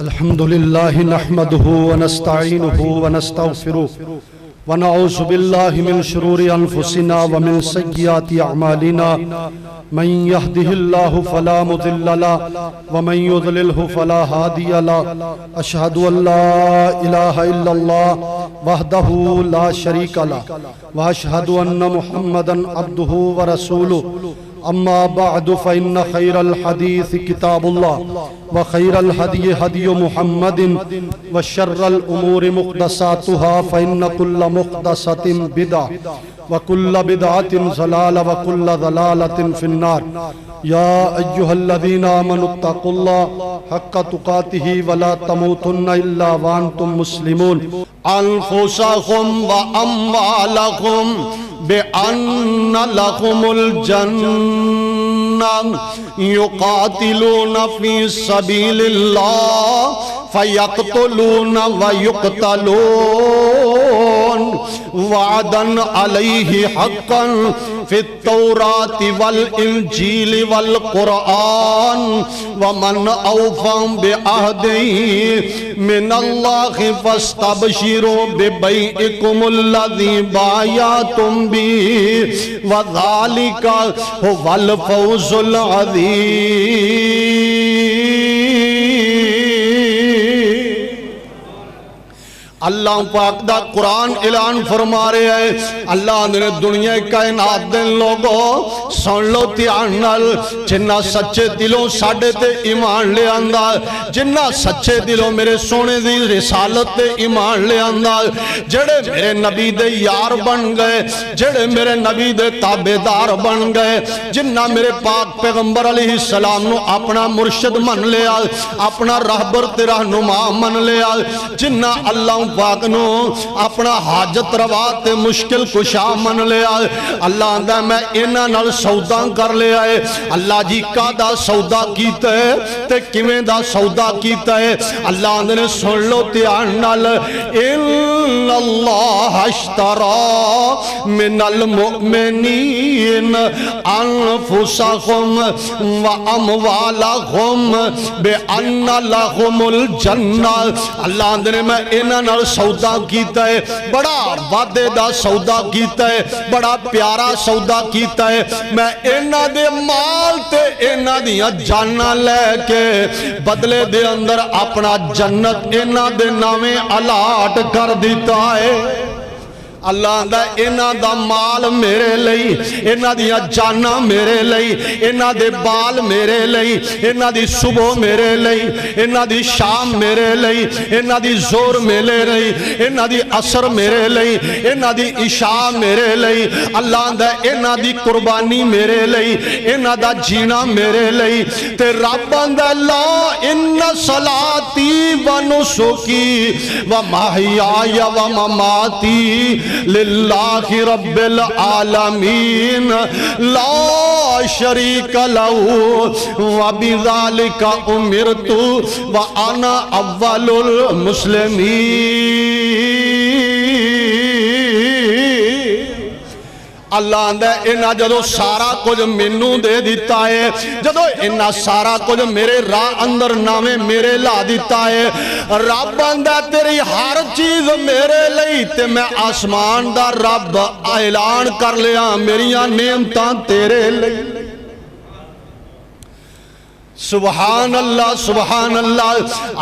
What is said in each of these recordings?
الحمد لله نحمده ونستعينه ونستغفره ونعوذ بالله من شرور أنفسنا ومن سيئات أعمالنا من يهده الله فلا مضل له ومن يضلله فلا هادي له أشهد أن لا إله إلا الله وحده لا شريك له وأشهد أن محمدا عبده ورسوله أما بعد فإن خير الحديث كتاب الله وخير الهدي هدي محمد وشر الأمور محدثاتها فإن كل محدثة بدعة وكل بدعة ضلالة وكل ضلالة في النار يا أيها الذين آمنوا اتقوا الله حق تقاته ولا تموتن إلا وأنتم مسلمون أنفسكم وأموالكم بأن لكم الجنة يقاتلون في سبيل الله فيقتلون ويقتلون وعدا عليه حقا في التوراة والإنجيل والقرآن ومن أوفى بعهده من الله فاستبشروا ببيعكم الذي بايعتم به وذلك هو الفوز العظيم. اللہ پاک دا قرآن اعلان فرما رہے ہیں. اللہ نے دنیا کائنات دے لوگوں سن لو دھیان نال جنہ سچے دلوں ساڈے تے ایمان لے آندا جنہ سچے دلوں میرے سونے دی رسالت تے ایمان لے آندا جڑے میرے نبی دے یار بن گئے جڑے میرے نبی دے تابعدار بن گئے جنہ میرے پاک پیغمبر علیہ السلام نو اپنا مرشد من لیا اپنا راہبر تے رہنما من لیا جنہ اللہ پاک نو اپنا حاجت روا تے مشکل کشا من لیا اللہ آندہ میں انہاں نال سودا کر لیا ہے. اللہ جی کا دا سودا کیتا ہے تے کیویں دا سودا کیتا ہے. اللہ آندہ نے سن لو دھیان نال ان اللہ اشترى من المؤمنین انفسهم واموالهم بان لهم الجنہ. اللہ آندہ نے میں انہاں نال سودا کیتا ہے بڑا وعدے دا سودا کیتا ہے بڑا پیارا سودا کیتا ہے. میں انہاں دے مال تے انہاں دیاں جاناں لے کے بدلے دے اندر اپنا جنت انہاں دے نامے الاٹ کر دیتا ہے. اللہ دا انہاں دا مال میرے لئی انہاں دیاں جاناں میرے لئی انہاں دے بال میرے لئی انہاں دی صبح میرے لئی انہاں دی شام میرے لئی انہاں دی زور میرے لئی انہاں دی عصر میرے لئی انہاں دی عشاء میرے لئی. اللہ دا انہاں دی قربانی میرے لئی انہاں دا جینا میرے لئی تے رب دا لا ان صلاتی و نسکی و محیای و مماتی للہ رب العالمین لا شریک لہو وبذالک امرت وانا اول المسلمین. اللہ آندہ انہاں جدو سارا کچھ منو دے دیتا ہے جدو انہاں سارا کچھ میرے راہ اندر نامے میرے لا دیتا ہے رب آندہ تیری ہر چیز میرے لئی تے میں آسمان دا رب اعلان کر لیا میریاں نعمتاں تیرے لئی. سبحان اللہ.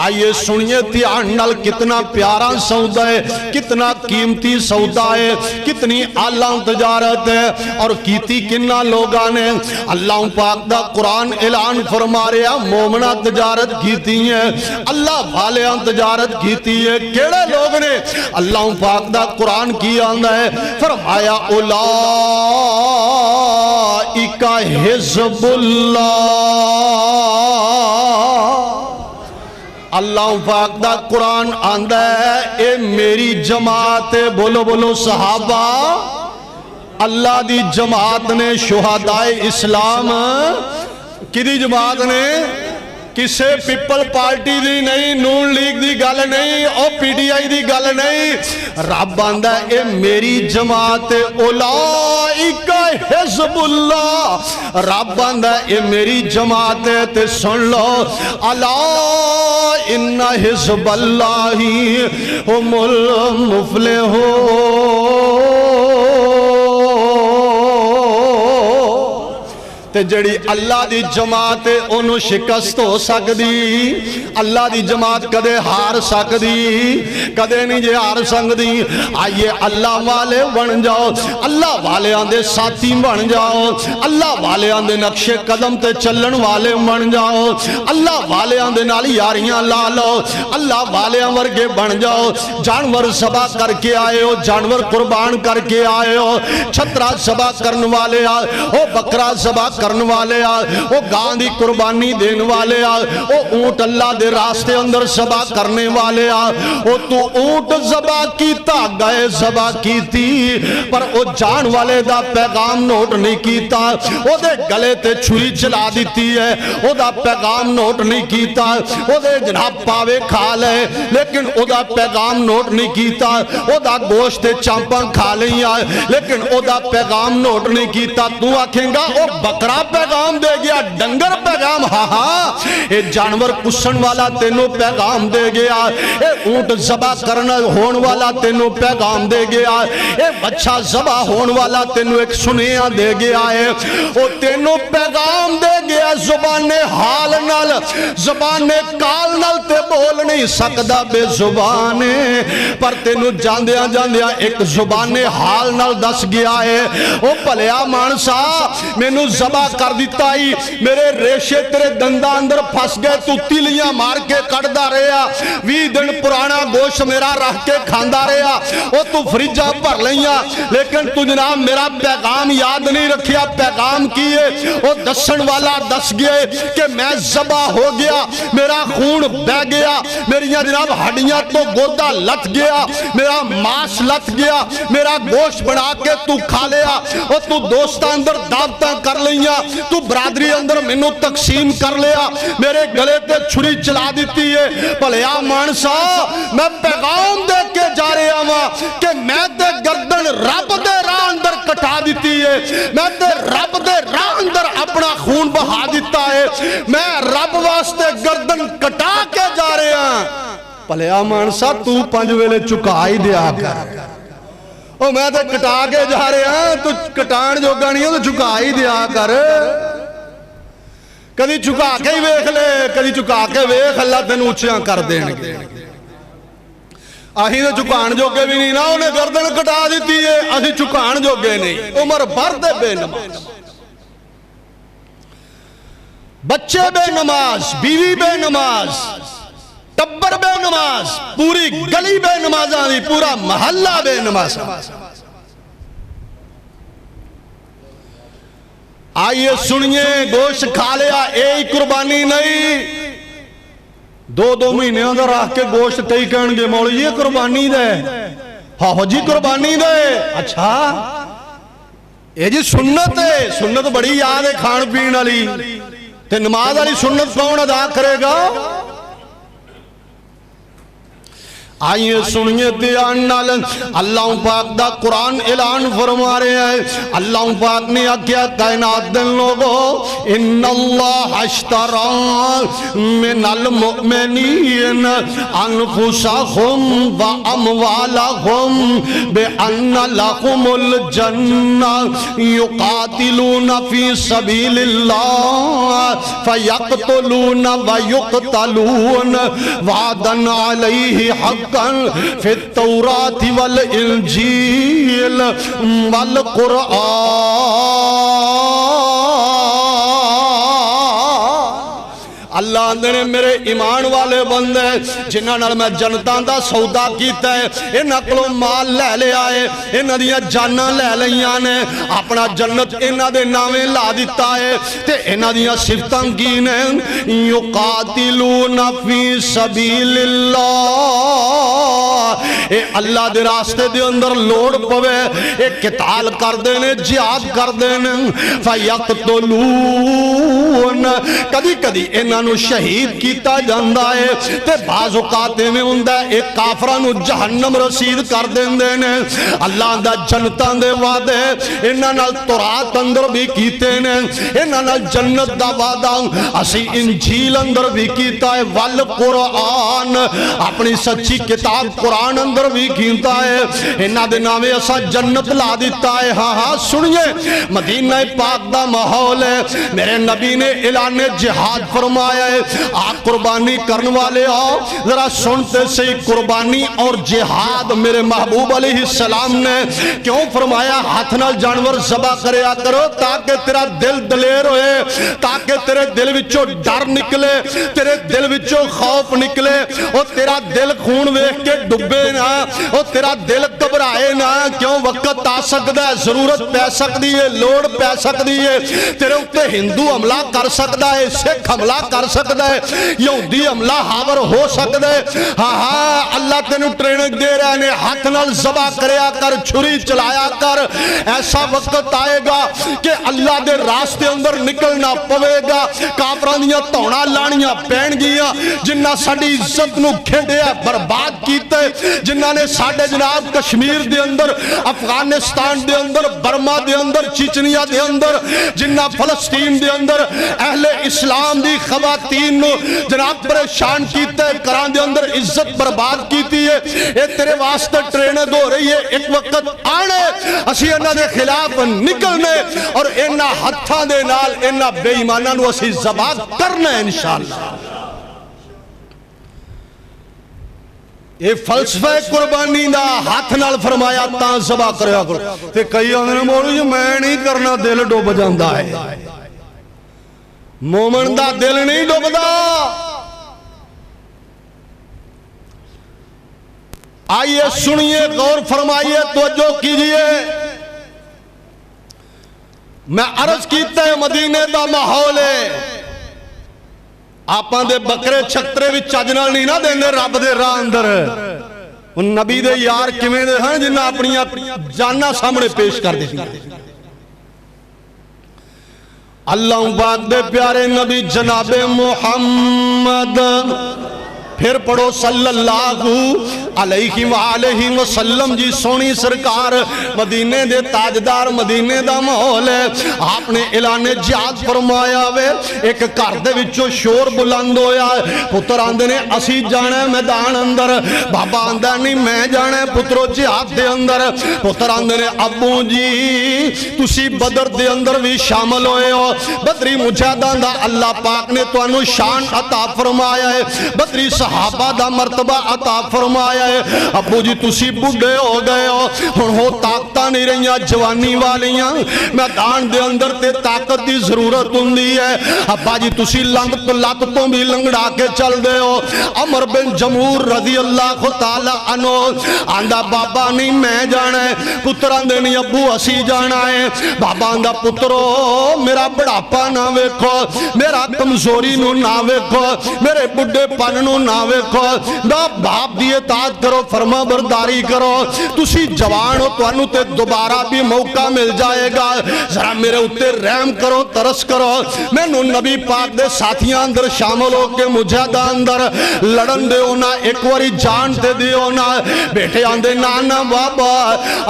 آئیے سنیے دھیان نال کتنا پیارا سودا ہے کتنا قیمتی سودا ہے کتنی اعلیٰ تجارت ہے اور کیتی کنہ لوگاں نے. اللہ پاک دا قرآن اعلان فرما رہا مومنہ تجارت کیتی ہے اللہ والیاں تجارت کیتی ہے. کیڑے لوگ نے اللہ پاک دا قرآن کی آندہ ہے فرمایا اولئک حزب اللہ. اللہ پاک دا قرآن آندہ ہے اے میری جماعت بولو بولو صحابہ اللہ دی جماعت نے شہدائے اسلام کی دی جماعت نے کسے پیپل پارٹی دی نہیں، نون لیگ دی گل نہیں، او پی ڈی آئی دی گل نہیں، رب آندہ اے میری جماعت اولائک حزب اللہ، رب آندہ اے میری جماعت تے سن لو، الا ان حزب اللہ ہم المفلحون، تے جڑی اللہ دی جماعت انہوں شکست ہو سکدی، اللہ دی جماعت کدے ہار سکدی، کدے نہیں جے ہار سکدی۔ آئیے اللہ والے بن جاؤ، اللہ والے آندے ساتھی بن جاؤ، اللہ والے آندے نقش قدم تے چلن والے بن جاؤ، اللہ والے آندے نال یاریاں لا لو، اللہ والے ورگے بن جاؤ۔ جانور ذبح کر کے آئے ہو، جانور قربان کر کے آئے ہو، چھترا ذبح کرن والے آ، او بکرا ذبح کرن والے آ، او گاں دی قربانی دین والے آ، او اونٹ اللہ دے راستے اندر ذبح کرنے والے آ، او تو اونٹ ذبح کیتا گئے ذبح کیتی، پر او جان والے دا پیغام نوٹ نہیں کیتا، او دے گلے تے چھری چلا دیتی ہے، او دا پیغام نوٹ نہیں کیتا، او دے جناب پاوے کھا لے لیکن او دا پیغام نوٹ نہیں کیتا، او دا گوشت چامپاں کھا لیا لیکن او دا پیغام نوٹ نہیں کیتا۔ تو آکھیں گا او بکرا پیغام دے گیا، ڈنگر پیغام، ہاں ہاں اے جانور کسن والا تینوں پیغام دے گیا، اے اونٹ ذبح کرنا ہون والا تینوں پیغام دے گیا، اے بچہ ذبح ہون والا تینوں ایک سنیاں دے گیا ہے، او تینوں پیغام دے گیا۔ زبان حال نال، زبان کال نال تے بول نہیں سکدا بے زبانے، پر تینوں جاندیاں جاندیاں ایک زبان حال نال دس گیا ہے، او پلیا مانسا مینوں ذبح کر دیتا ہی، میرے ریشے تیرے دندہ اندر پھس گئے، تو تیلیاں مار کے کڑدا رہا، 20 دن پرانا گوشت میرا رکھ کے کھاندا رہا، او تو فریجہ بھر لئیاں، لیکن تو جناب میرا پیغام یاد نہیں رکھیا۔ پیغام کیے او دسن والا دس گئے کہ میں ذبح ہو گیا، میرا خون بہ گیا، میریاں جناب ہڈیاں تو گودا لت گیا، میرا ماس لت گیا، میرا گوشت بنا کے تو کھا لیا، او تو دوستاں اندر دعوتاں کر لئیاں، تو برادری اندر منو تقسیم کر لیا، میرے گلے تے چھری چلا دیتی ہے۔ پلیا مانسا میں پیغام دے کے جا رہا ہوں کہ میں تے گردن رب دے راہ اندر کٹا دیتی ہے، میں تے رب دے راہ اندر اپنا خون بہا دیتا ہے، میں رب واسطے گردن کٹا کے جا رہا ہوں۔ پلیا مانسا تو 5 ویلے چکائی دیا کر، او میں تے کٹا کے جا رہا ہوں، تو کٹان جو گانی ہو تو چکائی دیا کر، کدی چکا کے ہی ویکھ لے، کدی چکا کے ویکھ، اللہ تینوں اونچیاں کر دیں گے۔ آہی نے چکان جو کے بھی نہیں نا، انہیں گردن کٹا دیتی ہے، آہی چکان جو کے نہیں۔ عمر بھر دے بے نماز، بچے بے نماز، بیوی بے نماز، ٹبر بے نماز، پوری گلی بے نماز آنی، پورا محلہ بے نماز۔ آئیے سنیے، گوشت کھا لیا، ایک قربانی نہیں، 2 مہینے اندر آہ کے گوشت کئی کہنگے مولی یہ قربانی دے، ہاں جی قربانی دے، اچھا یہ جی سنت ہے، سنت بڑی یاد ہے کھان پین علی، تے نماز علی سنت کون ادا کرے گا؟ آئیے سنیے دیان نال، اللہ پاک دا قرآن اعلان فرما رہے ہیں، اللہ پاک نے کیا کائنات دن لوگو، ان اللہ اشترا من المؤمنین انفسہم و اموالہم بان لہم الجنہ یقاتلون فی سبیل اللہ فیقتلون و یقتلون وعدن علیہ حق فی التوراۃ والانجیل والقرآن۔ اللہ نے میرے ایمان والے بندے جنہاں نال میں جنتاں دا سودا کیتا ہے، انہاں کولوں مال لے لے آئے، انہاں دیاں جاناں لے لیاں نے، اپنا جنت انہاں دے نامے لا دیتا ہے، تے انہاں دیاں صفتاں کی نے، یقاتلون فی سبیل اللہ، اے اللہ دے راستے دے اندر لوڑ پوے، اے قتال کر دینے، جہاد کر دینے، فیقتلون ہون کدی کدی انہاں نو شہید کیتا جاندا ہے تے بعض اوقات میں ہوندا ہے ایک کافراں نو جہنم رسید کر دیندے نے اللہ دا جنتاں دے وعدے انہاں نال تورات اندر بھی کیتے نے انہاں نال جنت دا وعدہ اسی انجیل اندر بھی کیتا ہے والقرآن اپنی سچی کتاب قرآن اندر بھی کیتا ہے انہاں دے نامے اسا جنت لا دیتا ہے ہاں ہاں سنیے مدینہ پاک دا ماحول ہے میرے نبی نے اعلان جہاد فرمایا ہے آپ قربانی کرنے والے آؤ ذرا سنتے سے قربانی اور جہاد میرے محبوب علیہ السلام نے کیوں فرمایا ہاتھ نال جانور ذبح کریا کرو تاکہ تیرا دل دلیر ہوئے تاکہ تیرے دل وچوں ڈر نکلے تیرے دل وچوں خوف نکلے اور تیرا دل خون ویکھ کے ڈبے نہ اور تیرا دل گھبرائے نہ کیوں وقت آ سکتا ہے ضرورت پہ سکتی ہے لوڑ پہ سکتی ہے تیرے اوپر ہندو حملہ کر سکتا ہے سکھ حملہ کر سکتا ہے یہودی حملہ حاور ہو سکتا ہے ہاں ہاں اللہ تینو ٹریننگ دے رہے ہیں ہاتھ نال ذبح کریا کر چھری چلایا کر ایسا وقت آئے گا کہ اللہ دے راستے اندر نکلنا پوے گا کافران دیاں توڑا لانیاں پین گیاں جنہ ساڑی عزت نو کھڑیا برباد کیتے جنہ نے ساڑے جناب کشمیر دے اندر افغانستان دے اندر برما دے اندر چچنیا دے اندر جنہ فلسطین دے اندر اہل اسلام دی خواتین نو جناب پریشان کیتے کران دے اندر عزت برباد کیتی ہے اے تیرے واسطے ٹریننگ ہو رہی ہے ایک وقت آنے اسی انہاں دے خلاف نکلنے اور انہاں ہتھاں دے نال انہاں بے ایماناں نو اسی ذبح کرنا ہے انشاءاللہ یہ فلسفہ قربانی دا ہاتھ نال فرمایا تاں ذبح کریا کرو تے کئی آندے مولوی جی میں نہیں کرنا دل ڈوب جاندا ہے مومن دا دل نہیں ڈوبدا آئیے سنیے غور فرمائیے توجہ کیجئے میں عرض کیتا ہے مدینے دا ماحول ہے آپاں دے بکرے چھکترے بھی چاجنال نہیں نہ دیندے رب دے راہ اندر ان نبی دے یار کمیں دے ہیں جنہ اپنی جاننا سامنے پیش کر دیں اللہ پاک دے پیارے نبی جناب محمد پھر پڑھو صلی اللہ علیہ وآلہ وسلم جی سونی سرکار مدینے دے تاجدار مدینے دا ماحول ہے آپ نے اعلان جہاد فرمایا وے ایک گھر دے وچوں شور بلند ہویا پتر آندے نے اسی جانا میدان اندر بابا آندا نہیں میں جانا پترو جہاد دے اندر پتر آندے نے ابو جی تسی بدر دے اندر بھی شامل ہوئے ہو بدری مجاہدان دا اللہ پاک نے تو انو شان عطا فرمایا ہے بدری صحابہ دا مرتبہ عطا فرمایا ہے ابو جی تسی بڑھے ہو گئے ہو ہن ہو طاقتہ نہیں رہیاں جوانی والیاں میدان دے اندر تے طاقت دی ضرورت ہوندی ہے ابا جی تسی لت تو بھی لنگڑا کے چل دے ہو عمر بن جمہور رضی اللہ تعالی عنہ آندہ بابا نہیں میں جانا ہے پتر آندے نہیں ابو اسی جانا ہے بابا آندہ پترو میرا بڑھاپا نہ ویکھو میرا کمزوری نو نہ ویکھو میرے بڑھے پن نو نہ ویکھو باپ دی اطاعت کرو فرما برداری کرو تسی جوان ہو تو انو تے دوبارہ بھی موقع مل جائے گا ذرا میرے اتے رحم کرو ترس کرو میں نو نبی پاک دے ساتھیاں اندر شامل ہو کے مجاہدہ اندر لڑن دے ہونا ایک واری جان تے دے ہونا بیٹھے آندے نانا بابا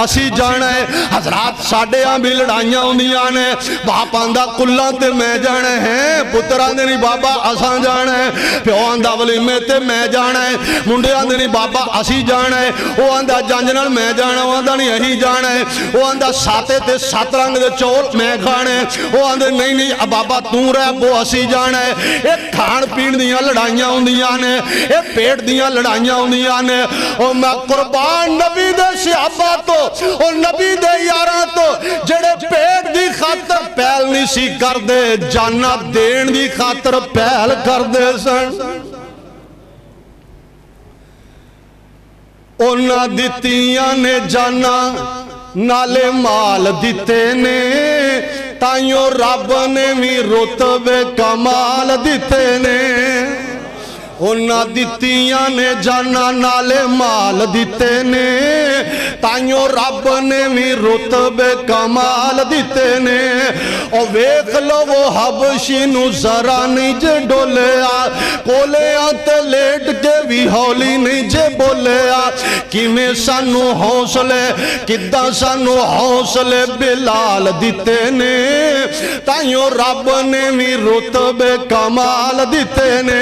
اسی جانا ہے حضرات ساڑھے ہاں بھی لڑائیاں ہوندیاں نے باپ آندہ کلان تے میں جانا ہے پتر آندے نہیں بابا اساں جانا ہے پیو آندہ ولی میں تے میں جانا ہے منڈے آندے نہیں بابا اسی جانا ہے وہ آندہ جانجنال میں جانا وہ آندہ نہیں یہی جانا ہے وہ آندہ ساتے تے سات رنگ دے چول میں کھانے وہ آندے نہیں بابا توں رہ وہ اسی جانا ہے ایک کھان پین دیاں لڑائیاں ہوندیاں نے ایک پیٹ دیاں لڑائیاں ہوندیاں نے اور میں قربان نبی دے صحابہ تو اور نبی دے یاراں تو جڑے پیٹ دی خاطر پہل نہیں سی کر دے جانا دین دی خاطر پہل کر دے سن اونا دیتیاں نے جانا نالے مال دیتے نے تائیوں رب نے بھی رتبے کمال دیتے نے ਉਹਨਾਂ ਦਿੱਤੀਆਂ ਨੇ ਜਾਨਾਂ ਨਾਲੇ ਮਾਲ ਦਿੱਤੇ ਨੇ ਤਾਈਓ ਰੱਬ ਨੇ ਵੀ ਰੁਤਬੇ ਕਮਾਲ ਦਿੱਤੇ ਨੇ ਉਹ ਵੇਖ ਲੋ ਉਹ ਹਬਸ਼ੀ ਨੂੰ ਜ਼ਰਾ ਨਹੀਂ ਜੇ ਡੋਲਿਆ ਕੋਲਿਆਂ ਤੇ ਲੇਟ ਕੇ ਵੀ ਹੌਲੀ ਨਹੀਂ ਜੇ ਬੋਲਿਆ ਕਿਵੇਂ ਸਾਨੂੰ ਹੌਸਲੇ ਕਿੱਦਾਂ ਸਾਨੂੰ ਹੌਸਲੇ ਬਿਲਾਲ ਦਿੱਤੇ ਨੇ ਤਾਈਓ ਰੱਬ ਨੇ ਵੀ ਰੁਤਬੇ ਕਮਾਲ ਦਿੱਤੇ ਨੇ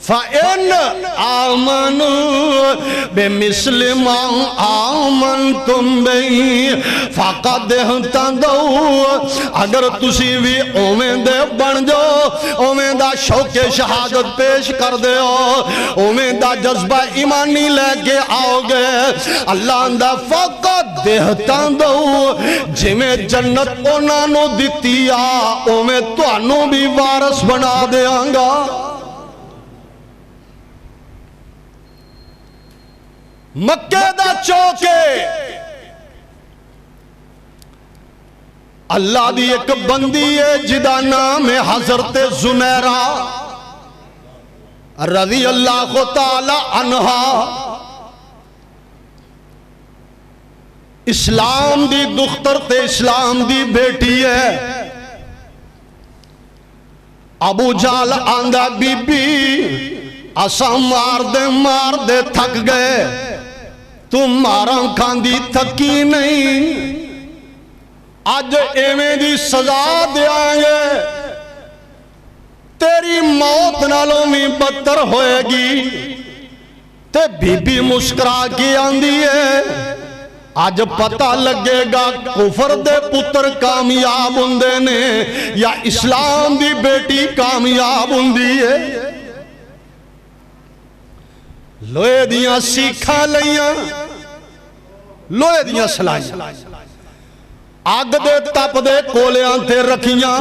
فَإِنْ آمَنُوا بِمِثْلِ مَا آمَنْتُمْ بِهِ فَقَدْ اهْتَدَوْا اگر تسی بھی اویں دے بن جاؤ اویں دا شوق شہادت پیش کر دے ہو اویں دا جذبہ ایمانی لے کے آؤ گے اللہ دا فَقَدْ اهْتَدَوْا جمیں جنت اونا نو دیتی اویں تو انو بھی وارث بنا دے آنگا مکہ دا چوکے اللہ دی ایک بندی ہے جدا نام ہے حضرت زنیرہ رضی اللہ تعالی عنہا اسلام دی دختر تے اسلام دی بیٹی ہے ابو جال آندہ بی بی اسا مار دے تھک گئے تم ماراں کھاندی تھکی نہیں آج ایویں دی سزا دیا گے تیری موت نالوں میں بدتر ہوئے گی تے بی بی مسکرا کی آندی ہے آج پتہ لگے گا کفر دے پتر کامیاب ہوندے نے یا اسلام دی بیٹی کامیاب ہوندی ہے لوہے دیاں سیکھا لیاں لوہے دیاں سلائیاں آگ دے تپ دے کولیاں تے رکھیاں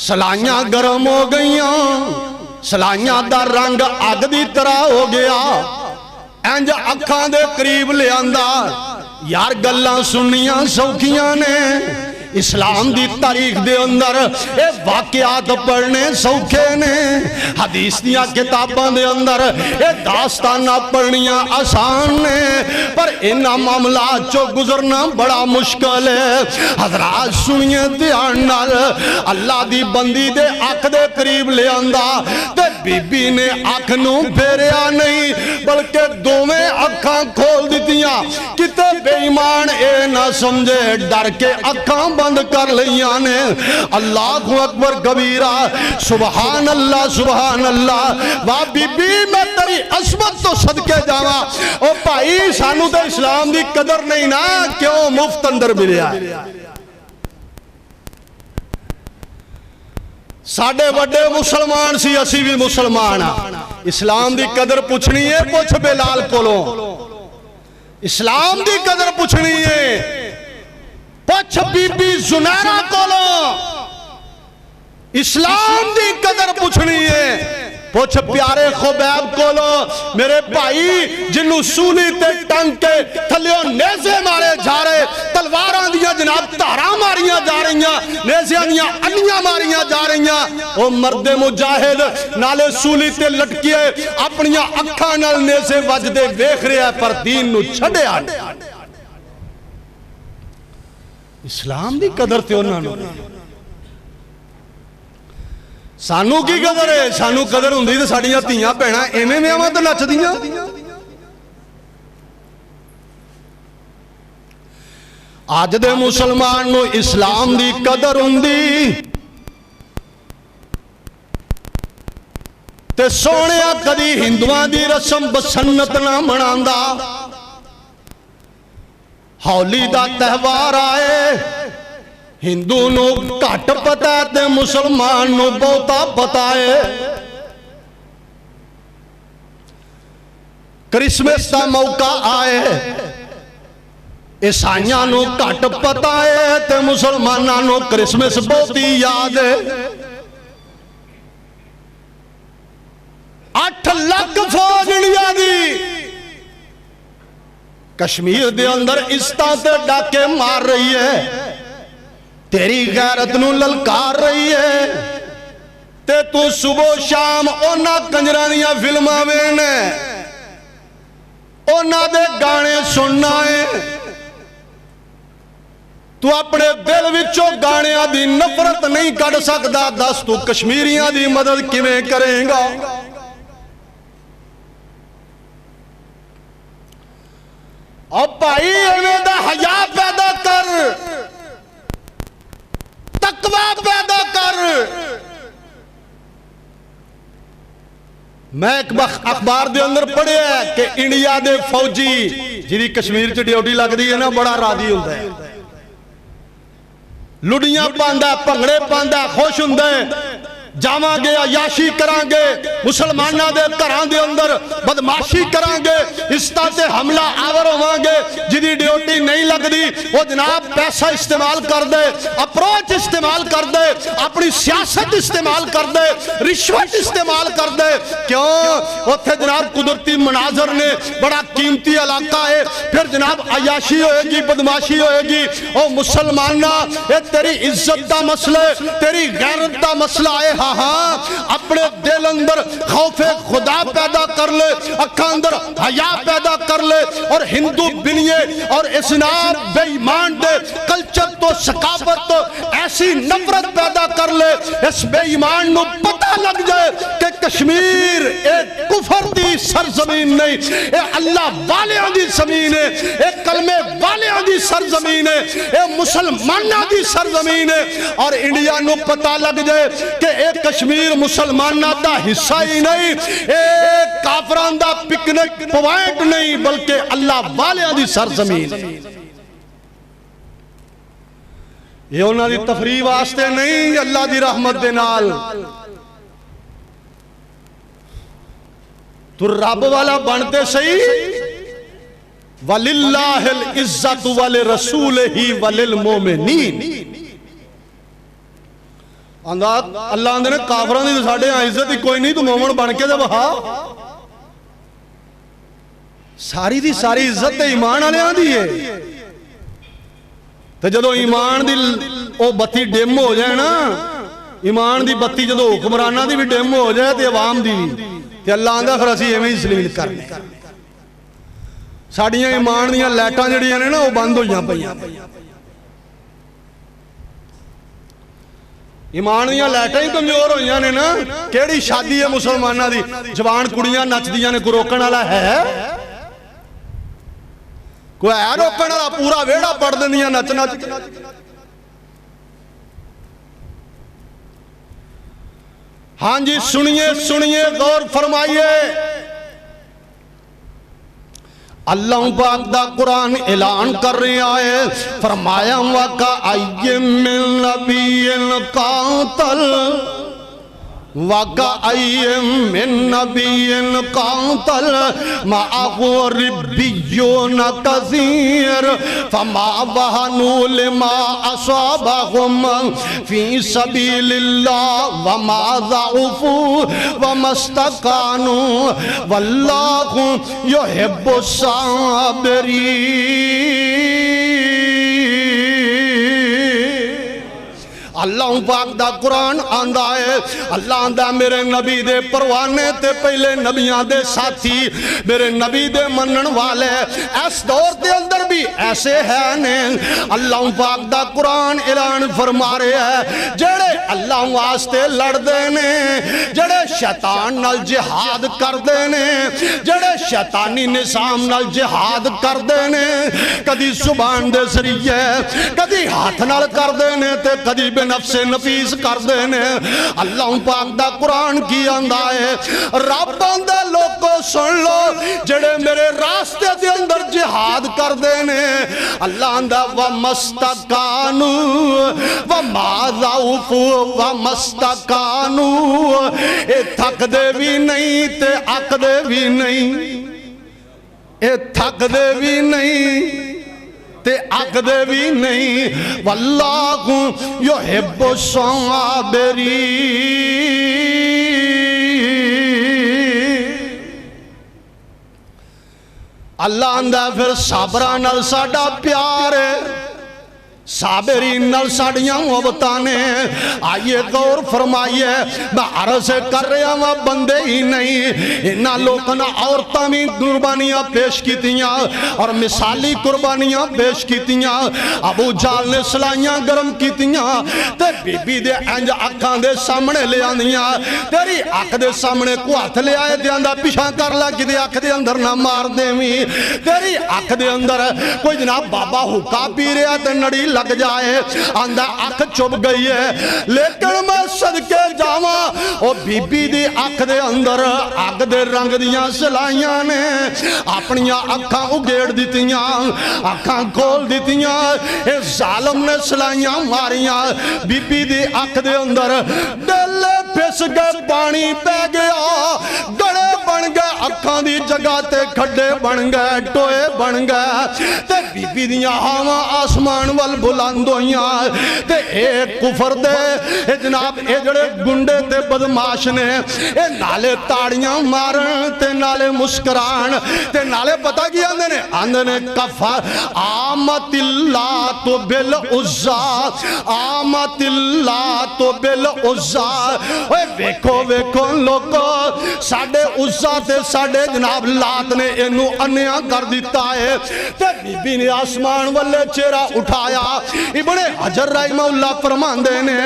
سلائیاں گرم ہو گئیاں سلائیاں دا رنگ آگ دی طرح ہو گیا اینج اکھاں دے قریب لے آندہ یار گلاں سنیاں سوکھیاں نے اسلام دی تاریخ دے اندر اے واقعات پڑھنے سوکھے نے حدیث دیا کتاباں دے اندر اے داستانہ پڑھنیاں آسان نے پر انہا معاملات چو گزرنا بڑا مشکل ہے حضرات سنیے دھیان نال اللہ دی بندی دے آنکھ دے قریب لے آندہ تے بی بی نے آنکھ نو پھیریا نہیں بلکہ دوویں آنکھاں کھول دیتیاں کتے بے ایمان اے نہ سمجھے ڈر کے آنکھاں بند کر لیاں نے اللہ اکبر کبیرہ سبحان اللہ واہ بی بی میں تیری عظمت تو صدقے جاواں او بھائی سانو تے اسلام دی قدر نہیں نا کیوں مفت اندر ملیا ساڑھے بڑے مسلمان سی اسی بھی مسلمان اسلام دی قدر پوچھنی ہے پوچھ بلال کولوں اسلام دی قدر پوچھنی ہے پوچھ بی بی زنیرہ کولوں اسلام دی قدر پوچھنی ہے پوچھ پیارے خبیب کولوں میرے بھائی جنہوں سولی تے ٹنگ کے تھلیوں نیزے مارے جا رہے تلواراں دیا جناب تاراں ماریاں جا رہیاں نیزیاں دیا انیاں ماریاں جا رہیاں او مرد مجاہد نالے سولی تے لٹکیے اپنیاں اکھاں نال نیزے وجدے ویکھ رہے پر دین نو چھڑے آنے اسلام دی قدر تے انہاں نو سانو کی قدر ہے سانو قدر ہوندی تے ساڈیاں دھیاں بہناں ایویں ویاواں تے نچدیاں اج دے مسلمان نو اسلام دی قدر ہوندی تے سونیا کدی ہندوؤں دی رسم بسنت نہ مناندا ہولی دا تہوار آئے ہندو نو گھٹ پتا ہے تے مسلمان نو بہتا پتا ہے کرسمس دا موقع آئے عیسائیاں نو گھٹ پتا ہے تے مسلماناں نو کرسمس بہتی یاد ہے 8 لاکھ فوج انڈیا دی کشمیر دے اندر استا تے ڈاکے مار رہی ہے تیری غیرت نو للکار رہی ہے تے تو صبح شام اونا کنجرانیاں فلماں وینے اونا دے گانے سننا ہے تو اپنے دل وچوں گانیاں دی نفرت نہیں کڑ سکدا دس تو کشمیریاں دی مدد کیویں کریں گا اور بھائی ایویں دا حیا پیدا کر تقوی پیدا کر میں ایک اخبار دے اندر پڑھیا ہے کہ انڈیا دے فوجی جی کشمیر چ ڈیوٹی لگ دی ہے نا بڑا راضی ہوتا ہے لڑیاں پاندا بھنگڑے پاندا خوش ہوندا ہے جاواں گے عیاشی کران گے مسلماناں دے گھراں دے اندر بدماشی کران گے اس تے حملہ آور ہوواں گے جدی ڈیوٹی نہیں لگدی وہ جناب پیسہ استعمال کر دے اپروچ استعمال کر دے اپنی سیاست استعمال کر دے رشوت استعمال کر دے کیوں اوتھے جناب قدرتی مناظر نے بڑا قیمتی علاقہ ہے پھر جناب عیاشی ہوئے گی بدماشی ہوئے گی او مسلماناں یہ تیری عزت دا مسئلہ تیری غیرت دا مسئلہ ہے ہاں اپنے دل اندر خوف خدا پیدا کر لے اکھاں اندر حیا پیدا کر لے اور ہندو بنیے اور اسلام بے ایمان دے کلچر تو ثقافت تو ایسی نفرت پیدا کر لے اس بے ایمان نو پتہ لگ جائے کہ کشمیر ایک کفر دی سرزمین نہیں اے اللہ والیاں دی زمین ہے اے کلمے والیاں دی سرزمین ہے اے مسلماناں دی سرزمین ہے اور انڈیا نو پتہ لگ جائے کہ اے کشمیر مسلمانہ دا حصہ ہی نہیں ایک کافران دا پکنک پوائنٹ نہیں بلکہ اللہ والیاں دی سرزمین یہ انہاں دی تفریح واسطے نہیں اللہ دی رحمت دے نال تو رب والا بنتے صحیح وَلِلَّهِ الْعِزَّةُ وَلِرَسُولِهِ وَلِلْمُؤْمِنِينَ اللہ اندر نے کافران دی ساڑھے ہاں عزت ہی کوئی نہیں تو مومن بن کے دے بہا ساری دی ساری عزت ایمان آلے آن دی ہے تو جدو ایمان دی او بتی ڈیم ہو جائے نا ایمان دی بتی جدو حکمرانہ دی بھی ڈیم ہو جائے تے عوام دی تے اللہ اندر پھر اسی ایمیں اسلیل کرنے ساڑھیاں ایمان دیاں لیٹاں جڑیاں نے نا وہ بند ہو جاں پہیاں ایمان دیاں لیٹاں ہی کمزور ہو جانے نا کیڑی شادی ہے مسلمانہ دی جوان کڑیاں نچ دیاں نے کوئی روکن والا ہے کوئی ہے روکن والا پورا ویڑا پڑھ دیاں نچ نچ ہاں جی سنیے سنیے غور فرمائیے اللہ پاک دا قرآن اعلان کر رہا ہے فرمایا وَكَأَيٍّ مِّن نَّبِيٍّ قَاتَلَ وَكَأَيٍّ مِّن نَّبِيٍّ قَاتَلَ مَعَهُ رِبِّيُّونَ كَثِيرٌ فَمَا وَهَنُوا لِمَا أَصَابَهُمْ فِي سَبِيلِ اللَّهِ وَمَا ضَعُفُوا وَمَا اسْتَكَانُوا وَاللَّهُ يُحِبُّ الصَّابِرِينَ اللہ پاک دا قرآن آندہ ہے اللہ آندہ میرے نبی دے پروانے تے پہلے نبیاں دے ساتھی میرے نبی دے منن والے اس دور دے اندر بھی ایسے ہیں اللہ پاک دا قرآن اعلان فرما رہے ہیں جڑے اللہ واسطے لڑ دینے جڑے شیطان نال جہاد کر دینے جڑے شیطانی نظام نال جہاد کر دینے کدی زبان دے ذریعے کدی ہاتھ نال کر دینے تے کدی بے نفس نفیس کر دینے اللہ پاک دا قرآن کی آندہ ہے رب آندہ لوگوں سن لو جڑے میرے راستے دے اندر جہاد کر دینے اللہ آندہ وَمَسْتَقَانُوا وَمَا ضَعُفُوا وَمَسْتَقَانُوا اے تھک دے بھی نہیں تے اک دے بھی نہیں اے تھک دے بھی نہیں تے اک دے بھی نہیں واللہ یحب الصابرین اللہ اندہ پھر صابران نال ساڑا پیار ہے صابرین نال ساڑیاں محبتانے آئیے غور فرمائیے میں عرض کر رہا ہوں بندے ہی نہیں انہا لوگنا عورتاں بھی قربانیاں پیش کیتیاں اور مثالی قربانیاں پیش کیتیاں ابو جال نے سلائیاں گرم کیتیاں تے بی بی دے انج اکھاں دے سامنے لے آندیاں تیری اکھ دے سامنے کو ہاتھ لے آئے دے اندر پیشاں کر لگی دے اکھ دے اندر نہ مار دے تیری اکھ دے اندر کوئی جناب بابا حکا پی رہا تے نڑی لگ جائے آندہ اکھ چب گئی ہے لیکن میں صدقے جاواں او بی بی دی اکھ دے اندر اگ دے رنگ دیاں سلائیاں نے اپنیاں اکھاں اگیڑ دیتیاں اکھاں کھول دیتیاں اے ظالم نے سلائیاں ماریاں بی بی دی اکھ دے اندر ڈلے پھس گئے پانی پہ گیا گڑے بن گئے اکھاں دی جگہ تے کھڈے بن گئے ٹوئے بن گئے تے بی بی دیاں ہاواں آسمان وال بلند ہویاں تے اے کفر دے اے جناب اے جڑے گنڈے تے بدماش نے اے نالے تاڑیاں مارن تے نالے مسکران تے نالے پتہ کی آندے نے کفر آمت اللہ تو بالعزا آمت اللہ تو بالعزا اے ویکھو ویکھو لوگو ساڑھے عزا تے ساڑھے جناب لات نے انہوں انیاں کر دیتا ہے تے بی بی نے آسمان والے چہرہ اٹھایا ابن حجر رحمہ اللہ فرمان دینے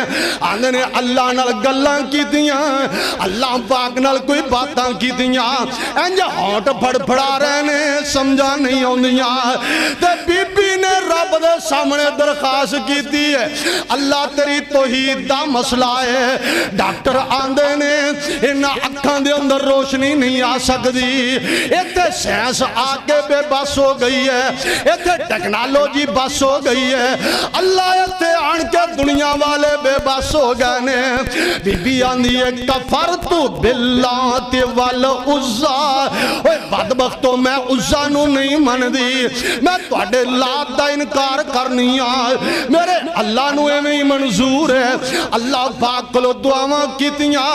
آندے نے اللہ نال گلاں کی دیاں اللہ پاک نال کوئی باتاں کی دیاں انجا ہونٹ پھڑ پھڑا رہنے سمجھا نہیں ہوندیاں تے بی بی نے رب دے سامنے درخواست کی دی ہے اللہ تیری توحید دا مسئلہ ہے ڈاکٹر آندے نے انہاں اکھاں دے اندر روشنی نہیں آ سکتی ایتھے سائنس آگے بے بس ہو گئی ہے ایتھے ٹیکنالوجی بس ہو گئی ہے اللہ ایتھے آن کے دنیا والے بے بس ہو گئے نے بی بی آندھی ہے کفرت باللات والعزا اوہ بدبختو میں عزا نو نہیں من دی میں توڑے لات دا انکار کرنی آئے میرے اللہ نو ایویں منظور ہے اللہ پاک کلو دعاواں کیتیاں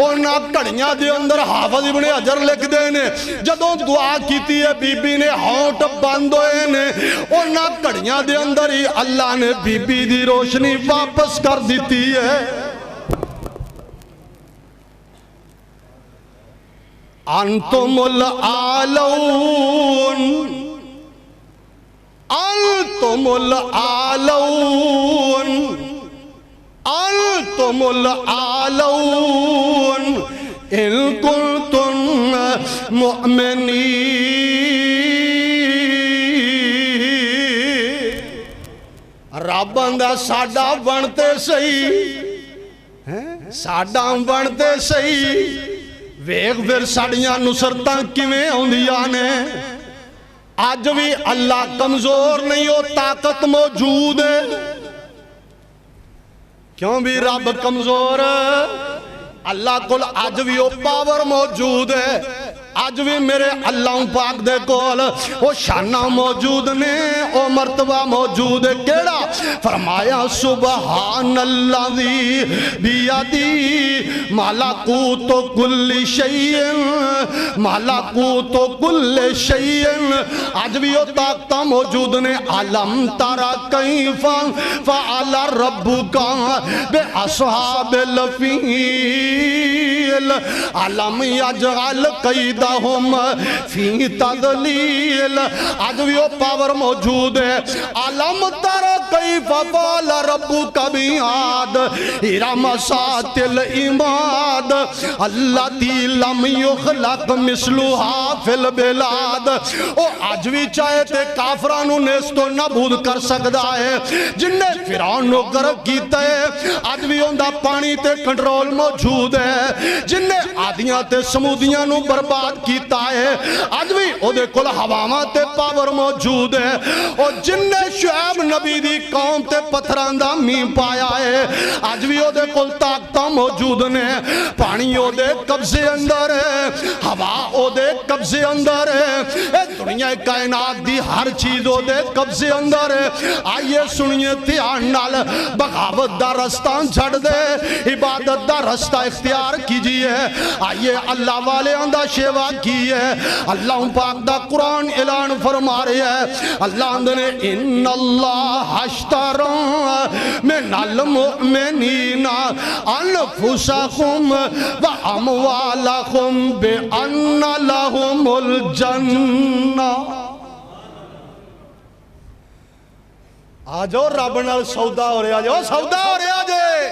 اور نہ کڑیاں دے اندر حافظ ابن حجر لکھ دینے جدوں دعا کیتی ہے بی بی نے ہونٹ بند ہوئے نے اور نہ کڑیاں دے اندر ہی اللہ نے بی بی دی روشنی واپس کر دیتی ہے انتم العالون انتم العالون انتم العالون ان کنتم مؤمنین رب اندہ ساڑھا بنتے سہی ساڑھا بنتے سہی ویگ پھر ساڑیاں نصرتاں کیویں ہوندیاں نے آج بھی اللہ کمزور نہیں ہو طاقت موجود ہے کیوں بھی رب کمزور اللہ کل آج بھی وہ پاور موجود ہے آج بھی میرے اللہ پاک دے کول وہ شانہ موجود نے وہ مرتبہ موجود ہے کیڑا فرمایا سبحان اللہ دی بیادی ملکوت کل شیئن ملکوت کل شیئن آج بھی وہ طاقتہ موجود نے علم ترا کیفا فعل ربکا بے اصحاب الفیل علم یجعل قیدہ فی تدلیل آج بھی وہ پاور موجود ہے علم ترا کیف فعل ربک بعاد ارم ذات العماد التی لم یخلق مثلها فی البلاد او آج بھی چاہے تے کافرانو نیستو نابود کر سکتا ہے جن نے فرعون نو غرق کیتا ہے آج بھی ہوندہ پانی تے کنٹرول موجود ہے جن نے آدیاں تے سمودیاں نو برباد کیتا ہے آج بھی او دے کل ہواما تے پاور موجود ہے اور جن نے شعیب نبی دی قوم تے پتھراندہ مین پایا ہے آج بھی او دے کل طاقتہ موجود نے پانی او دے قبضے اندر ہے ہوا او دے قبضے اندر ہے اے دنیا کائنات دی ہر چیز او دے قبضے اندر ہے آئیے سنیے دھیان نال بغاوت دا رستہ جھڑ دے عبادت دا رستہ اختیار کیجئے آئیے اللہ والے اندہ شیوا کی ہے اللہ پاک دا قرآن اعلان فرما رہے ہے اللہ نے ان اللہ اشترى من المؤمنین انفسهم واموالهم بان لهم الجنہ آجو رب نال سودا ہو رہے آجو سودا ہو رہے آجے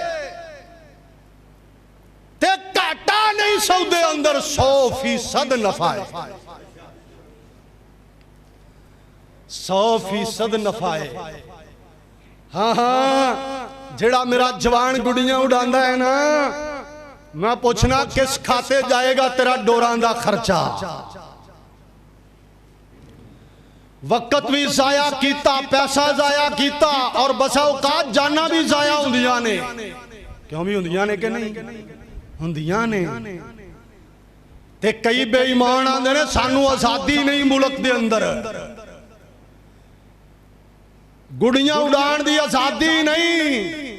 تے کاٹا نہیں سودے اندر 100% نفع ہے 100% نفع ہے ہاں ہاں جڑا میرا جوان گڑیاں اڑاندا ہے نا میں پوچھنا کس کھاتے جائے گا تیرا ڈوران دا خرچہ وقت بھی ضائع کیتا پیسہ ضائع کیتا اور بسا اوقات جانا بھی ضائع ہوندیاں نے کیوں بھی ہوندیاں نے کہ نہیں ہوندیاں نے تے کئی بے ایمان آندے نے سانو آزادی نہیں ملک دے اندر گڑیاں اڑان دی آزادی نہیں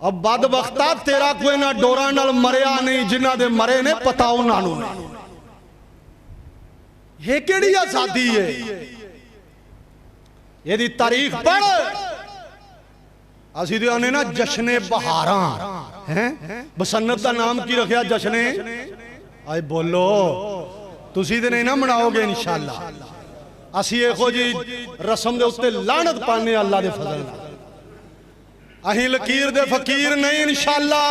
اب بدبختہ تیرا کوئی نہ ڈوران نال مریا نہیں جنہ دے مرے نے پتا انہاں نو یہ کیڑی آزادی ہے یہ دی تاریخ پڑھ اسی دے آنے نا جشن بہاراں بسنت دا نام کی رکھیا جشن آئے بولو تسی دے نہیں نا مناؤ گے انشاءاللہ اسی ایک ہو جی رسم دے اتے لعنت پانے اللہ دے فضل اہی لکیر دے فقیر نہیں انشاءاللہ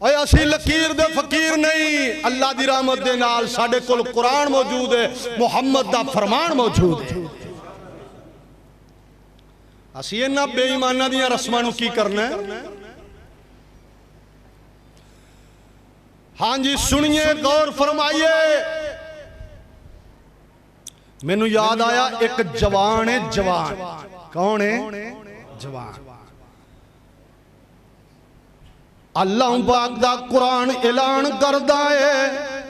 اے اسی لکیر دے فقیر نہیں اللہ دی رحمت دے نال ساڑھے کل قرآن موجود ہے محمد دا فرمان موجود ہے اسی انہا بے ایمانہ دیا رسمانوں کی کرنا ہے ہاں جی سنیے غور فرمائیے میں نو یاد آیا ایک جوان ہے جوان کون ہے جوان اللہ پاک دا قرآن اعلان کردہ ہے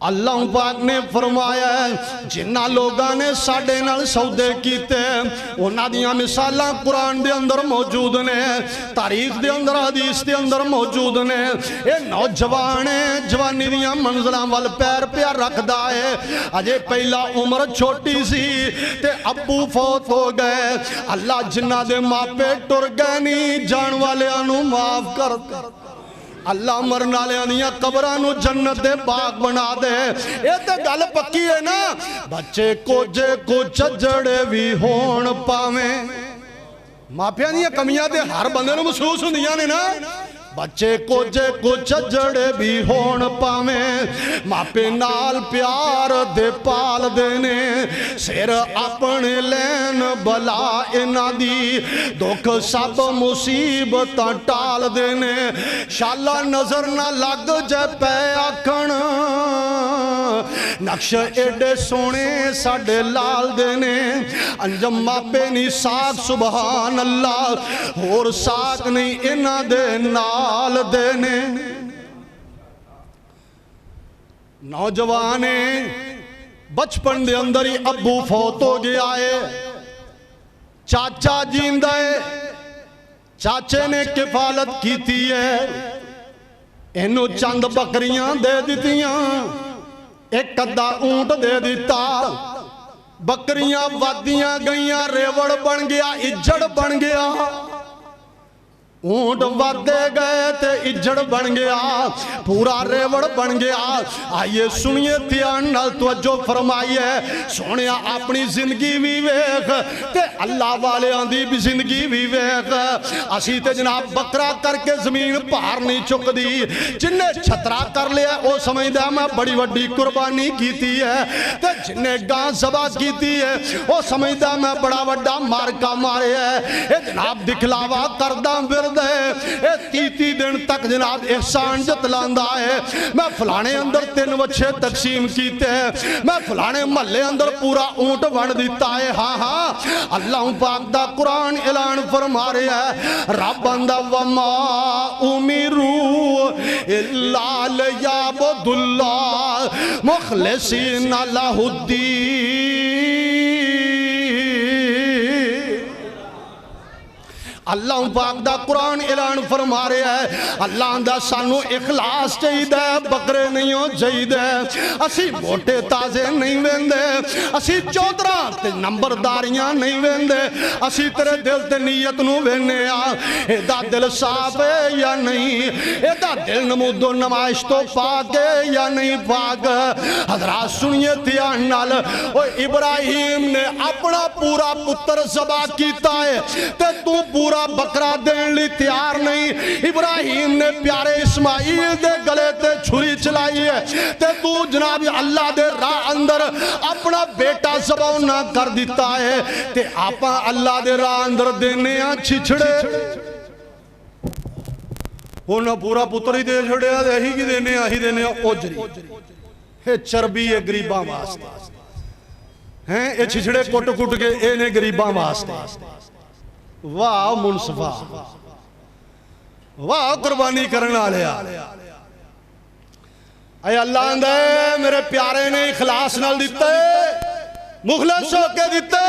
اللہ پاک نے فرمایا ہے جنہ لوگاں نے ساڑھے نال سودے کیتے انہاں دیاں مثالاں قرآن دے اندر موجود نے تاریخ دے اندر حدیث دے اندر موجود نے اے نوجوان جوانی دیاں منزلاں وال پیر پیار رکھ دائے اجے پہلا عمر چھوٹی سی تے ابو فوت ہو گئے اللہ جنہ دے ماں پہ ٹر گئے نہیں جان والے انو معاف کر اللہ مرنا لے آنیاں قبرانو جنت دے باغ بنا دے یہ تے گل پکی ہے نا بچے کو جے کو چجڑے بھی ہون پاویں ماں پہ آنیاں کمیاں دے ہر بندے نو محسوس ہوندیاں نے نا بچے کو جے کو چجڑے بھی ہون پاویں ماں پہ نال پیار دے پال دینے سیر اپنے لین بلا انہ دی دکھ سب مصیبت ٹال دینے شاءاللہ نظر نہ لگ جے پہ آکھن نقش ایڈے سونے ساڑے لال دینے انجم ماں پہ نہیں ساکھ سبحان اللہ اور ساکھ نہیں انہ دے نال دینے نوجوانے بچپن دے اندر ہی ابو فوت ہو گیا ہے چاچا جیندہ ہے چاچے نے کفالت کیتی ہے انہوں چند بکریاں دے دیتیاں ایک قدہ اونٹ دے دیتا بکریاں وادیاں گئیاں ریوڑ بن گیا اجڑ بن گیا اونٹ ودے گئے تے اجڑ بن گیا پورا ریوڑ بن گیا آئیے سنیے دھیان نال توجہ فرمائیے سونیا اپنی زندگی بھی ویکھ تے اللہ والے آندھی بھی زندگی بھی ویکھ اسی تے جناب بکرا کر کے زمین پار نہیں چک دی جن نے چھترا کر لیا او سمجھدا میں بڑی وڈی قربانی کیتی ہے تے جن نے گاں ذبح کیتی ہے او سمجھدا میں بڑا وڈا مارکا مارے ہے اے جناب دکھلاوا کردہ اے تیتی دن تک جناب احسان جتلاندہ ہے میں فلانے اندر 3 وچھے تقسیم کیتے ہیں میں فلانے محلے اندر پورا اونٹ بن دیتا ہے ہاں ہاں اللہ پاک دا قرآن اعلان فرما رہے ہے رب اندہ وما امیرو اللہ لیعبد اللہ مخلصین لہ الدین اللہ پاک دا قرآن اعلان فرما رہے ہے اللہ دا سانو اخلاص چاہی دے بکرے نہیں ہو چاہی دے اسی موٹے تازے نہیں ویندے اسی چودرہ تے نمبرداریاں نہیں ویندے اسی تیرے دل تے نیت نو وینے ایدہ دل صاف ہے یا نہیں ایدہ دل نمود و نمائش تو پاک ہے یا نہیں پاک حضرات سنیے دھیان نال ابراہیم نے اپنا پورا پتر ذبح کیتا ہے تے تو پورا پورا بکرا دین لی تیار نہیں. ابراہیم نے پیارے اسماعیل دے گلے تے چھری چلائی ہے تے تو جناب اللہ دے راہ اندر اپنا بیٹا ذبح نہ کر دیتا ہے تے آپا اللہ دے راہ اندر دینے آ چھچڑے. انہاں پورا پتر ہی دے چھڑے آدھے ہی کی دینے آہی دینے اوجری ہے چربی ہے گریباں واسطے ہیں اے چھچڑے کٹ کٹ کے اے نے گریباں واسطے. واہ منصفہ واہ قربانی کرنا لیا. اے اللہ اندے میرے پیارے نے اخلاص نال دیتے مخلص ہو کے دیتے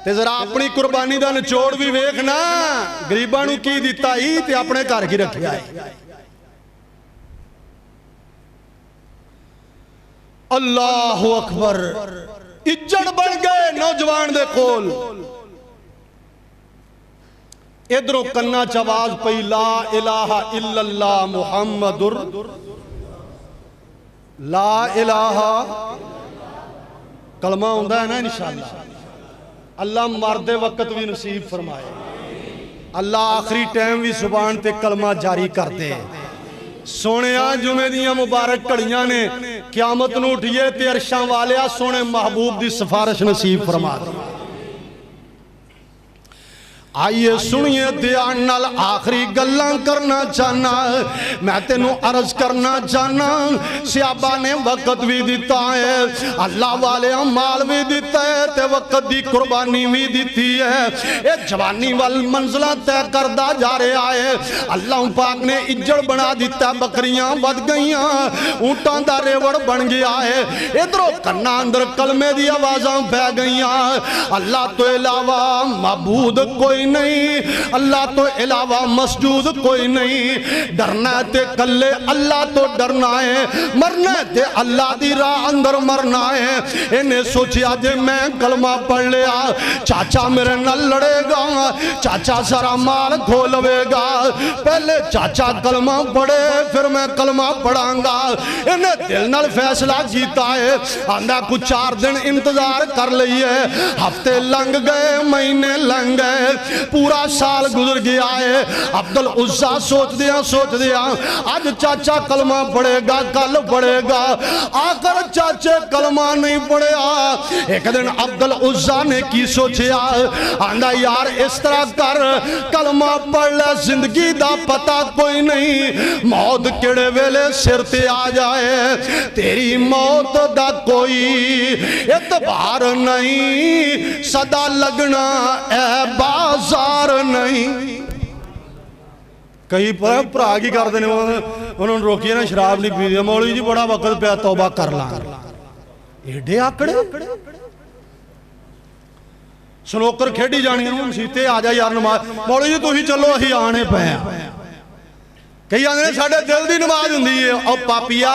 تے ذرا اپنی قربانی دا نچوڑ بھی ویکھنا گریباں نو کی دیتا ہی تے اپنے گھر کی رکھیا ہے. اللہ اکبر اجڑ بن گئے نوجوان دے کول. ادھروں کنا چواز پئی لا الہ الا اللہ محمد لا الہ کلمہ ہوندہ ہے نا انشاءاللہ. اللہ مردے وقت بھی نصیب فرمائے. اللہ آخری ٹائم بھی زبان تے کلمہ جاری کر دے. سونے جمعے دیاں مبارک کڑیاں نے قیامت نو اٹھئے تے عرشاں والیا سونے محبوب دی سفارش نصیب فرما دے. آئیے سنیے دیان نال آخری گلاں کرنا چاہنا میں تینوں عرض کرنا چاہنا. صحابہ نے وقت بھی دیتا ہے اللہ والے مال بھی دیتا ہے تے وقت دی قربانی بھی دیتی ہے. اے جوانی والمنزلہ تے کردہ جا رہا ہے. اللہ پاک نے اجڑ بنا دیتا بکریاں ود گئیاں اونٹاں دا ریوڑ بن گیا ہے. ادھروں کنا اندر کلمے دی آوازاں پہ گئیاں. اللہ تو علاوہ معبود کوئی نہیں اللہ تو علاوہ مسجود کوئی نہیں. ڈرنا تے کلے اللہ تو ڈرنا ہے مرنا تے اللہ دی راہ اندر مرنا ہے. انہیں سوچیا جے میں کلمہ پڑھ لیا چاچا میرے نہ لڑے گا چاچا سارا مال کھولوے گا. پہلے چاچا کلمہ پڑھے پھر میں کلمہ پڑھاں گا. انہیں دل نال فیصلہ کیتا ہے. آندھا کچھ 4 دن انتظار کر لئیے. ہفتے لنگ گئے مہینے لنگ گئے پورا سال گزر گیا ہے. عبدالعزیٰ سوچ دیا آج چاچا کلمہ پڑھے گا کل پڑھے گا. آخر چاچے کلمہ نہیں پڑھیا. ایک دن عبدالعزیٰ نے کی سوچیا آندھا یار اس طرح کر کلمہ پڑھ لے زندگی دا پتہ کوئی نہیں موت کڑے ویلے سر تے آ جائے. تیری موت دا کوئی اعتبار نہیں صدا لگنا اے بازار نہیں. کئی پرا کی کر دینے انہوں نے روکیے نا شراب نہیں پی دیا مولوی جی بڑا وقت پہ توبہ کر لاں ایڈے آکڑے سنوکر کھیڑی جانی انہوں سیتے آ جا یار نماز مولوی جی تو ہی چلو ہی آنے پہ ہیں. کئی آنے ساڑھے دل دی نماز ہوں دی او پاپیا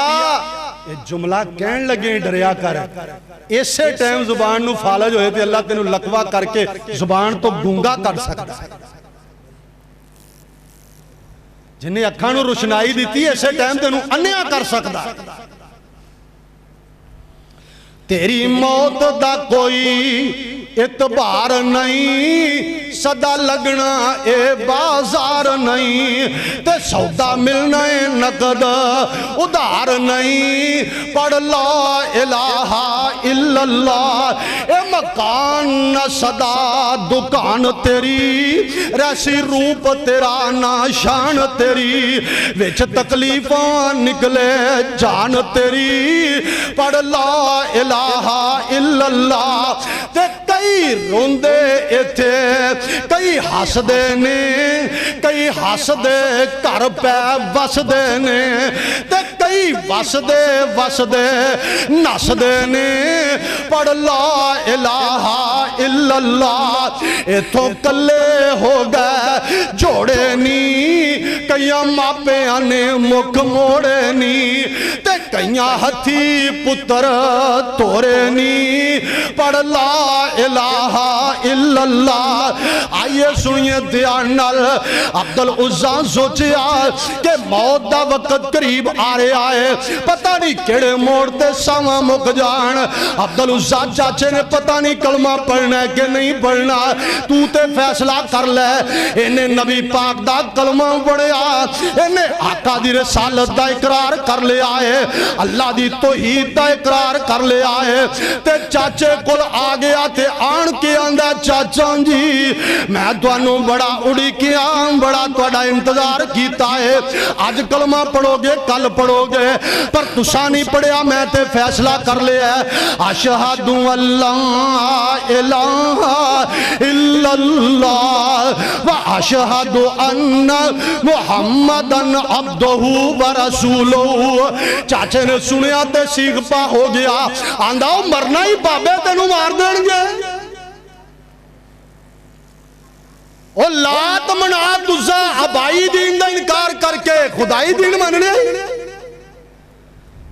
یہ جملہ کہن لگے ڈریا کر اسے ٹائم زبان نو فالج ہوئے تھے اللہ تینو لقوہ کر کے زبان تو گونگا کر سکتا ہے. جنہیں اکھانو روشنائی دیتی ہے اسے ٹائم تینو انیا کر سکتا ہے. تیری موت دا کوئی اعتبار نہیں صدا لگنا اے بازار نہیں تے سودا ملنا اے نقد ادھار نہیں. پڑھ لا الہ الا اللہ اے مکان نہ صدا دکان تیری ریسی روپ تیرا نہ شان تیری وچ تکلیفاں نکلے جان تیری. پڑھ لا الہ الا اللہ تے کئی روندے ایتھے کئی ہس دے نے کئی ہس دے کر پہ وس دے نے تے کئی وس دے نس دے نے. پڑھ لا الہ الا اللہ ایتھوں کلے ہو گئے جوڑے نی کئی ماپے آنے مکھ موڑے نی تے کئیاں ہتھی پتر تورے نی پڑھ لا الہ الا اللہ۔ آئیے سنیے دھیان نال، عبدالعزیٰ سوچیا کہ موت دا وقت قریب آ رہا ہے، پتہ نہیں کیڑے موڑتے ساواں مک جان۔ عبدالعزیٰ چاچے نے پتہ نہیں کلمہ پڑھنا ہے کہ نہیں پڑھنا، تو تے فیصلہ کر لے۔ انہیں نبی پاک دا کلمہ پڑھیا، انہیں آقا دی رسالت دا اقرار کر لیا ہے، اللہ دی توحید دا اقرار کر لیا ہے۔ تے چاچے کل آ گیا تے آن کے آندہ چاچا جی میں توانوں بڑا اڑی کیا، بڑا توڑا انتظار کیتا ہے، آج کلمہ پڑھو گے کل پڑھو گے، پر تسا نہیں پڑھیا، میں تے فیصلہ کر لیا ہے۔ اشہد اللہ الہ الا اللہ و اشہد ان محمدن عبدہ و رسولہ۔ چاچے نے سنیا تے سیغ پا ہو گیا، آندھا مرنا ہی بابے تینوں مار دیں گے۔ او لات منات عزا ابائی دین دا انکار کر کے خدائی دین مننے،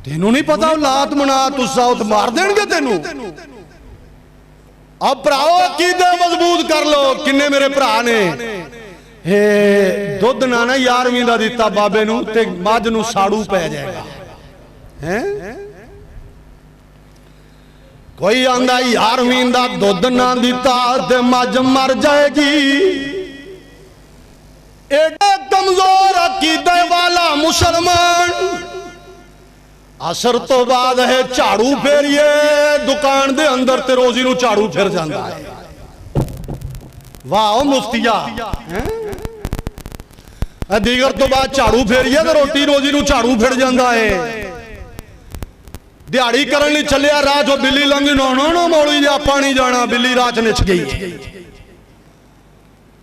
تینوں نہیں پتا لات منات عزا مار دیں گے تینوں۔ اب پراؤ عقیدہ مضبوط کر لو، کنے میرے پرا نے دودھ نانا یارویں دا دیتا بابے نو تے ماج نو ساڑو پہ جائے گا۔ کوئی آندہ یارویں دا دودھ نہ دیتا تے ماج مر جائے گی۔ ایڈا کمزور عقیدہ والا مسلمان اثر تو بعد ہے چاڑو پھیریے دکان دے اندر تے روزی نو چاڑو پھیر جاندہ ہے۔ واہ مفتیہ دیگر تو بعد چاڑو پھیریے تے روٹی روزی نو چاڑو پھیر جاندہ ہے۔ دیاڑی کرنی چلے راہ جو بلی لنگی نو موڑی جا پانی جانا، بلی راہ نچ گئی۔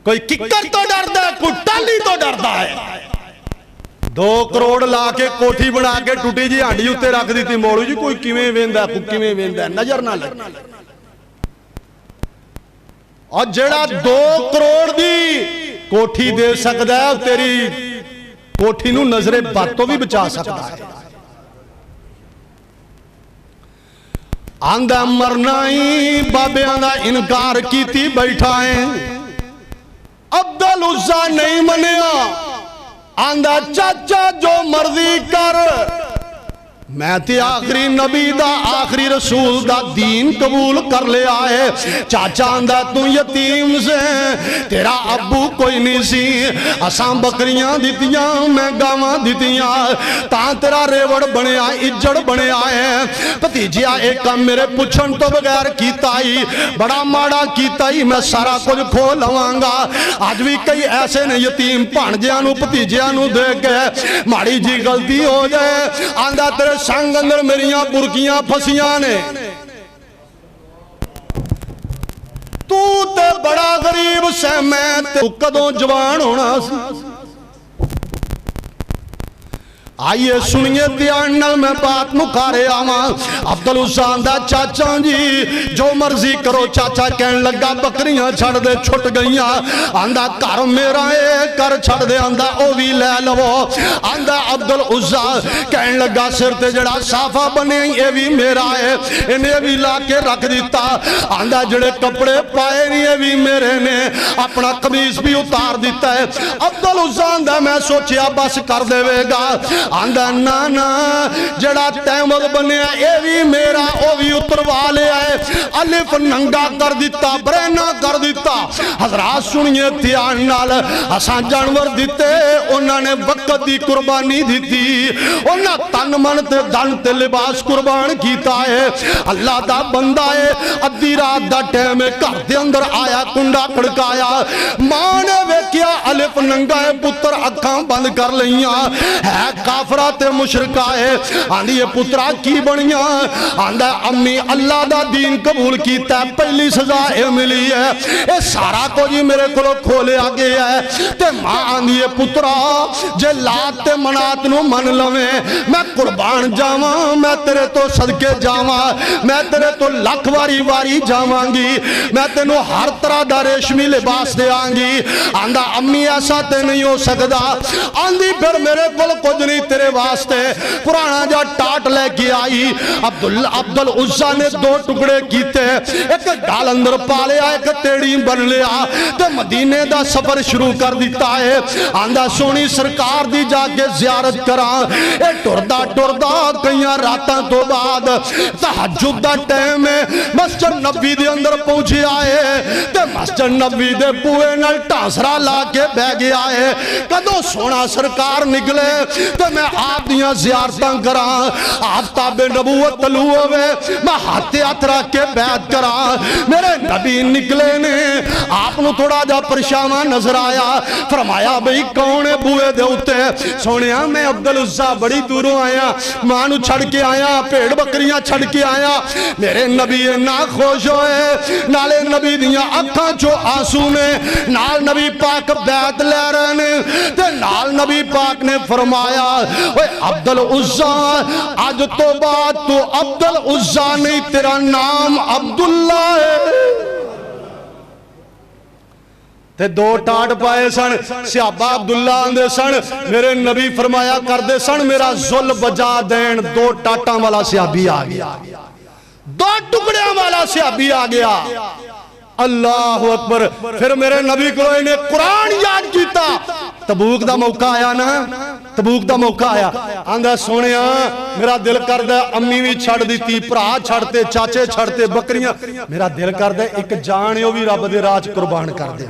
کوئی ککر تو ڈردا ہے، کوئی ٹالی تو ڈردا ہے۔ 2 کروڑ لا کے کوٹھی بنا کے ٹوٹی جی ہانڈی اتے رکھ دی تھی، موڑی جی کوئی کیویں ویندا ہے، کوئی کیویں ویندا ہے، نظر نہ لگ۔ اور جیڑا 2 کروڑ دی کوٹھی دے سکتا ہے، تیری کوٹھی نو نظر بد تو بھی بچا سکتا ہے۔ آندہ مرنائی بابے آندہ انکار کیتی بیٹھا ہے۔ عبدالعزیٰ نہیں منیا، آندہ چاچا جو مرضی کر، میں تے آخری نبی دا آخری رسول دا دین قبول کر لے آئے۔ چاچا آندہ تو یتیم سے تیرا ابو کوئی نہیں سی، اساں بکریاں دیتیاں میں گاواں دیتیاں، تاں تیرا ریوڑ بنے آئے اجڑ بنے آئے۔ پتیجیا ایک کام میرے پچھن تو بغیر کیتا ہی بڑا ماڑا کیتا ہی، میں سارا کچھ کھو لواںگا۔ آج بھی کئی ایسے نے یتیم پانجیاں پتیجیاں دے کے ماڑی جی غلطی ہو جائے، آندہ تیرے سنگ اندر میریاں برکیاں پھسیاں نے، تو تے بڑا غریب سے میں تے کدوں جوان ہونا سی۔ آئیے سنیے دھیان نال میں بات مکارے آواں۔ عبدالعزیٰ دا چاچا جی جو مرضی کرو، چاچا کہن لگا بکریاں چھڑ دے چھٹ گئیاں، آندہ کار میرا ہے کر چھڑ دے، آندہ او بھی لے لو۔ آندہ عبدالعزیٰ کہن لگا سر تے جڑا صافہ بنے یہ بھی میرا ہے، انہیں بھی لا کے رکھ دیتا۔ آندہ جڑے کپڑے پائے نہیں یہ بھی میرے نے، اپنا قمیص بھی اتار دیتا ہے۔ عبدالعزیٰ آندہ میں سوچیا بس کر دے گا، آندہ نانا جڑا تیمد بنیا اے بھی میرا او بھی اتروا لے آئے، الف ننگا کر دیتا، برہنہ کر دیتا۔ حضرات سنیے دھیان نال، اساں جانور دیتے انہاں نے وقت دی قربانی دیتی، انہاں تن من تے دن تے لباس قربان کیتا ہے۔ اللہ دا بندہ ہے، ادھی رات دا ٹیم ہے، گھر دے اندر آیا کنڈا کھڑکایا، ماں نے ویکھیا الف ننگا ہے، پتر اکھاں بند کر لئیاں، ہے کافرات مشرکہ ہے۔ آندھی یہ پترہ کی بنیاں، آندھا امی اللہ دا دین دین قبول کیتا ہے پہلی سزا اے ملی ہے اے سارا کو جی میرے کو کھولے آگے ہے تے ماں آندھیے پترا جے لات تے منات نو من لویں میں قربان جاواں میں تیرے تو صدقے جاواں میں تیرے تو لکھ واری واری جاواں گی میں تینو ہر طرح دا ریشمی لباس دے آنگی آندھا امی ایسا تے نہیں ہو سکدا آندھی پھر میرے کل کچھ نہیں تیرے واسطے پرانا جا ٹاٹ لے کے آئی عبدالعزہ نے 2 ٹکڑے کیتے ایک ڈال اندر پالے آئے ایک تیڑی بن لیا تے مدینے دا سفر شروع کر دیتا ہے آندھا سونی سرکار دی جا کے زیارت کران اے ٹردہ کئیاں راتاں تو بعد تحجد دا ٹیم میں مسجد نبی دے اندر پہنچے آئے تے مسجد نبی دے بوئے نال ٹانسرا لا کے بہ گیا ہے کدو سونا سرکار نکلے تے میں آپ دیاں زیارتاں کران آفتاب نبوت طلوع ہوئے میں ہاتھے ہاتھ رکھ کے بیعت کران میرے نبی نکلے نے آپ نو تھوڑا جا پرشاواں نظر آیا فرمایا بھئی کون بوئے دے ہوتے سونیا میں عبدالعزہ بڑی دوروں آیا مانو چھڑ کے آیا پیڑ بکریاں چھڑ کے آیا میرے نبی نا خوش ہوئے نالے نبی دیاں اکھاں چو آنسو نے نال نبی پاک بیعت لے رہے نے تے نال نبی پاک نے فرمایا اوے عبدالعزہ آج تو بات تو عبدالعزہ نہیں تیرا نام عبداللہ ہے تے 2 ٹاٹ پائے سن صحابہ عبداللہ آندے سن میرے نبی فرمایا کر دے سن میرا ذل بجا دین 2 ٹاٹاں والا صحابی آ گیا 2 ٹکڑیاں والا صحابی آ گیا اللہ اکبر پھر میرے نبی کو انہیں قرآن یاد کیتا تبوک دا موقع آیا نا تبوک دا موقع آیا آندھا سونیا میرا دل کر دے امی بھی چھڑ دیتی پرا چھڑتے چاچے چھڑتے بکریاں میرا دل کر دے ایک جان یو بھی رب دے راج قربان کر دے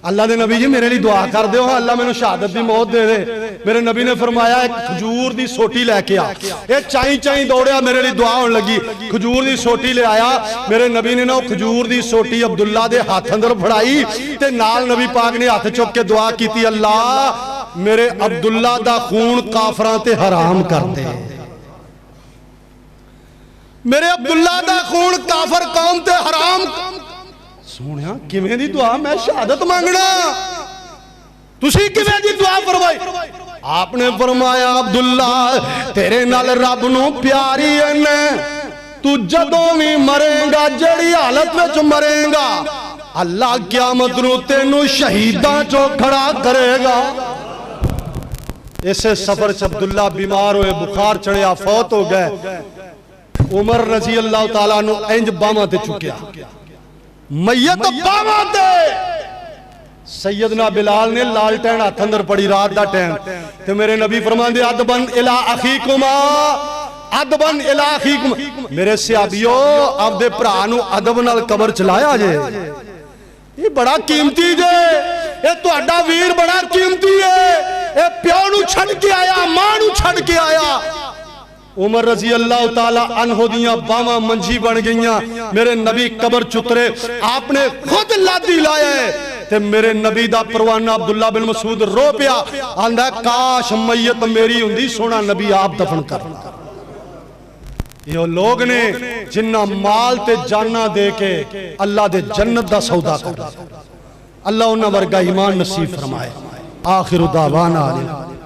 اللہ دے نبی جی میرے لیے دعا کر دے ہو اللہ میں نے شہادت دی موت دے دے میرے نبی نے فرمایا ایک کھجور دی سوٹی لے کے آ ایک چائیں دوڑیا میرے لیے دعا ہونے لگی کھجور دی سوٹی لے آیا میرے نبی نے نا کھجور دی سوٹی عبداللہ دے ہاتھ اندر بڑھائی تے نال نبی پاک نے ہاتھ چک کے دعا کی تھی اللہ میرے عبداللہ دا خون کافراں تے حرام کر دے میرے عبداللہ دا خون کافر قوم تے حرام سونیا کیویں دی دعا میں شہادت مانگنا تسی کیویں دی دعا فرمائی آپ نے فرمایا عبداللہ تیرے نال رب نو پیاری ہے تو جدوں بھی مرے گا جڑی حالت وچ مرے گا اللہ قیامت نو تینو شہیداں چو کھڑا کرے گا اسے سفر چ عبداللہ بیمار ہوئے بخار چڑھیا فوت ہو گئے عمر رضی اللہ تعالیٰ نو انج باما تے چکیا میت باما تے سیدنا بلال نے لالٹین ہاتھ اندر پڑی رات دا ٹین تے میرے نبی فرمان دے ادبن الی اخیکما ادبن الی اخیکما میرے صحابیو اب دے پرانو ادب نال قبر چلایا جے یہ بڑا قیمتی جے یہ تو اڈا ویر بڑا قیمتی ہے یہ پیو نو چھڑ کے آیا ماں نو چھڑ کے آیا عمر رضی اللہ تعالیٰ عنہ دیاں باما منجھی بن گئیاں میرے نبی قبر چترے آپ نے خود لادی لائے تے میرے نبی دا پروانہ عبداللہ بن مسعود رو پیا آندھا کاش میت میری ہوندی سونا نبی آپ دفن کر یہ لوگ نے جنہ مال تے جانا دے کے اللہ دے جنت دا سودا کر اللہ انہاں ورگا ایمان نصیب فرمائے آخر دعوانا علیہ